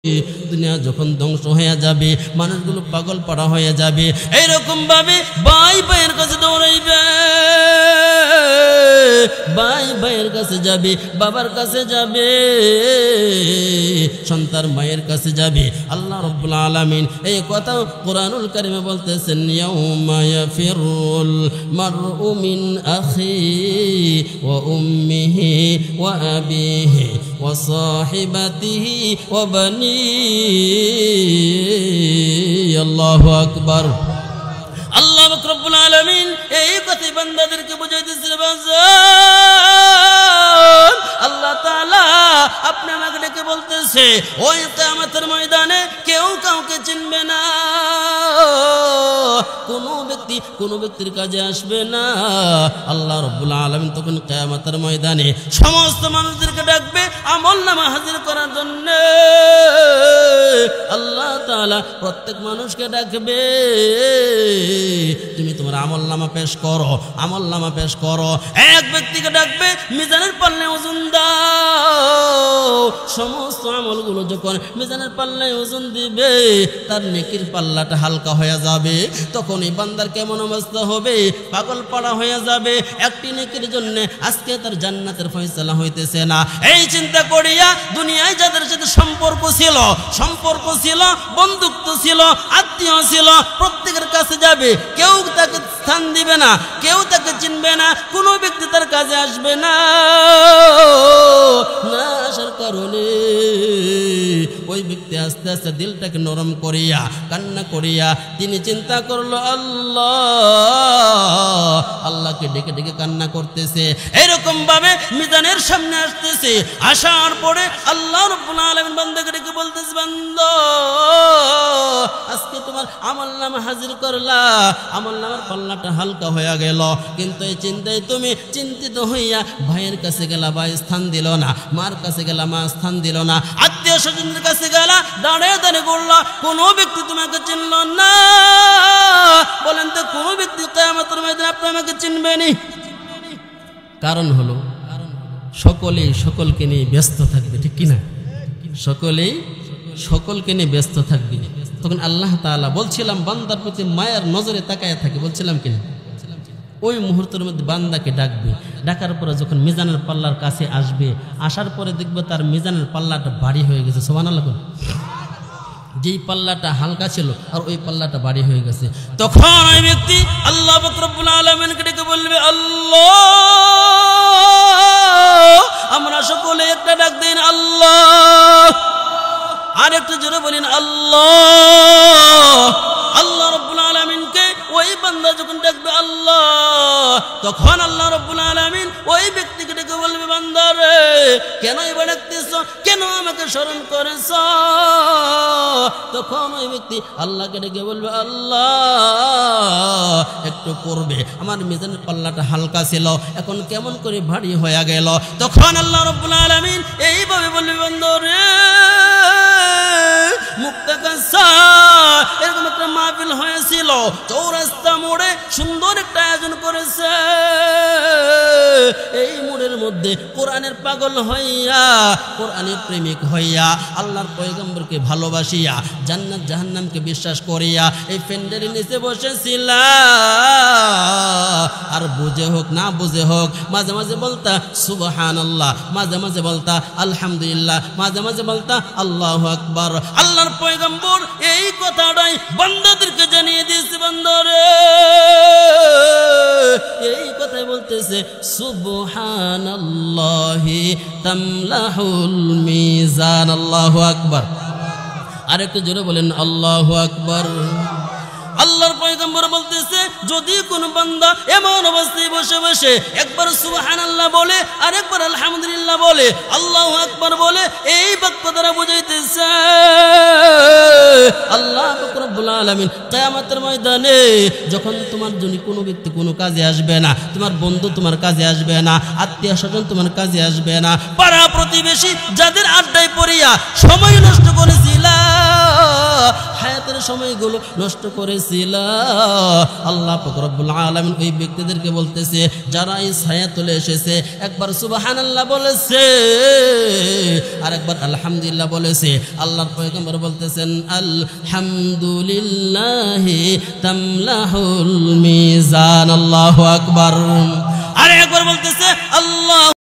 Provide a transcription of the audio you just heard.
দুনিয়া যখন ধ্বংস হয়ে যাবে, মানুষগুলো পাগল পাড়া হয়ে যাবে, এইরকম ভাবে ভাই ভাইয়ের কাছে দৌড়াইবে, ভাই ভাইয়ের কাছে যাবে, বাবার কাছে যাবে, সন্তান মায়ের কাছে যাবে। আল্লাহ রাব্বুল আলামিন এই কথা কোরআনুল কারীমে বলতেছেন, ইয়াউমা ইয়াফিরুল মারউ মিন আখিহি ওয়া উম্মিহি ওয়া আবিহি ওয়া সাহিবাতিহি ওয়া বানি। আল্লাহু আকবার। আল্লাহ রাব্বুল আলামিন এই কথা বান্দাদেরকে বুঝাইতেছেন, বাজার আল্লাহ তাআলা আপনি আমাকে ডেকে বলতেছে, ওই কিয়ামতের ময়দানে কেউ কাউকে চিনবে না, কোনো ব্যক্তির কাজে আসবে না। আল্লাহ রাব্বুল আলামিন তখন কিয়ামতের ময়দানে সমস্ত মানুষদেরকে ডাকবে আমলনামা হাজির করার জন্য। আল্লাহ তাআলা প্রত্যেক মানুষকে ডাকবে, তুমি তোমার আমলনামা পেশ করো, আমলনামা পেশ করো। এক ব্যক্তিকে ডাকবে, মিজানের পাল্লায় ওজন দাও। সমস্ত আমলগুলো যখন মিজানের পাল্লায় ওজন দিবে, তার নেকির পাল্লাটা হালকা হয়ে যাবে। তখন এই বান্দার কেমন অবস্থা হবে? পাগল পাড়া হয়ে যাবে। একটি নেকির জন্য আজকে তার জান্নাতের ফয়সালা হইতেছে না। এই চিন্তা করিয়া দুনিয়ায় যাদের সাথে সম্পর্ক ছিল, বন্ধুত্ব ছিল, আত্মীয় ছিল, প্রত্যেকের কাছে যাবে, কেউ তাকে স্থান দিবে না, কেউ তাকে চিনবে না, কোনো ব্যক্তি তার কাজে আসবে না। না আসার কারণে ওই ব্যক্তি আস্তে আস্তে দিলটাকে নরম করিয়া, কান্না করিয়া তিনি চিন্তা করলো, আল্লাহকে ডেকে ডেকে কান্না করতেছে। এরকম ভাবে মিজানের সামনে আসতেছে। আসার পরে আল্লাহ রাব্বুল আলামিন বান্দাকে ডেকে বলতেছে, বান্দা আজকে তোমার আমলনামা হাজির করলা, আমলনামার পাল্লাটা হালকা হয়ে গেল, কিন্তু এই চিন্তায় তুমি চিন্তিত হইয়া ভাইয়ের কাছে গেলা, ভাই স্থান দিল না, মার কাছে গেলা, মা স্থান দিল না, আত্মীয় স্বজনদের কাছে গেলা, দাঁড়িয়ে দাঁড়িয়ে করলা, কোনো ব্যক্তি তোমাকে চিনল না। বলেন তো কোনো ব্যক্তি কিয়ামতের ময়দানে আপনি আমাকে চিনবেনি? কারণ হলো সকলেই সকলকে নিয়ে ব্যস্ত থাকবে, ঠিক কিনা? সকলেই সকলকে নিয়ে ব্যস্ত থাকবে। তখন আল্লাহ তাআলা বলছিলাম বান্দার প্রতি মায়ার নজরে তাকায় থাকে, বলছিলাম কিনা? ওই মুহূর্তের মধ্যে বান্দাকে ডাকবে, ডাকার পরে যখন মিজানের পাল্লার কাছে আসবে, আসার পরে দেখবে তার মিজানের পাল্লাটা ভারী হয়ে গেছে। সুবহানাল্লাহ। যেই পাল্লাটা হালকা ছিল আর ওই পাল্লাটা ভারী হয়ে গেছে। তখন ওই ব্যক্তি আল্লাহ পাক রব্বুল আলামিনকে ডেকে বলবে, আল্লাহ, আমরা সকলে একটা ডাক দিন, আল্লাহ। আর একটু জোরে বলেন, আল্লাহ। আল্লাহ রাব্বুল আলামিনকে ওই বান্দা যখন ডাকবে আল্লাহ, তখন আল্লাহ রাব্বুল আলামিন ওই ব্যক্তিকে ডেকে বলবে, বান্দা রে, কেন এবার ডাকতেছ? কেন আমাকে স্মরণ করেছ? তখন ওই ব্যক্তি আল্লাহকে ডেকে বলবে, আল্লাহ, একটু পূর্বে আমার মিজানের পাল্লাটা হালকা ছিল, এখন কেমন করে ভারী হয়ে গেল। তখন আল্লাহ রাব্বুল আলামিন এইভাবে বলবে, বান্দা রে, এরকম একটা মাহফিল হয়েছিল, চৌরাস্তা মোড়ে সুন্দর একটা আয়োজন করেছে। এই মোড়ের মধ্যে কোরআনের পাগল হইয়া, কোরআনের প্রেমিক হইয়া, আল্লাহর পয়গম্বরকে ভালোবাসিয়া, জান্নাত জাহান্নামকে বিশ্বাস করিয়া এই প্যান্ডেলের নিচে বসেছিলা। আর বুঝে হোক না বুঝে হোক, মাঝে মাঝে বলতা সুবহানাল্লাহ, মাঝে মাঝে বলতা আলহামদুলিল্লাহ, মাঝে মাঝে বলতা আল্লাহু আকবার। আল্লাহর পয়গম্বর এই কথাটাই বান্দাদেরকে জানিয়ে দিয়েছে, বান্দারে, এই কথাই বলতেছে, সুবহানাল্লাহি তামলাহুল মিজান। আল্লাহু আকবার। আরেকটু জোরে বলেন, আল্লাহু আকবার। আল্লাহর পয়গম্বর বলতেছে, যদি কোন বান্দা এমন অবস্থায় বসে বসে একবার সুবহানাল্লাহ বলে আর একবার আলহামদুলিল্লাহ বলে, আল্লাহু আকবার বলে, এই বাক্য দ্বারা বুঝাইতেছে আল্লাহ পাক রব্বুল আলামিন কিয়ামতের ময়দানে যখন তোমার জন্য কোনো ব্যক্তি কোনো কাজে আসবে না, তোমার বন্ধু তোমার কাজে আসবে না, আত্মীয় স্বজন তোমার কাজে আসবে না, পাড়া প্রতিবেশী যাদের আড্ডায় পড়িয়া সময় নষ্ট করেছিলা, হায়াতের সময়গুলো নষ্ট করেছিল। আল্লাহ পাক রব্বুল আলামিন ওই ব্যক্তিদেরকে বলতেছে যারা এই ছায়াতলে এসেছে একবার সুবহানাল্লাহ বলেছে আর একবার আলহামদুলিল্লাহ বলেছে। আল্লাহর পয়গম্বর বলতেছেন আলহামদুলিল্লাহি তামলাহুল মিজান। আল্লাহু আকবার। আর একবার বলতেছে আল্লাহ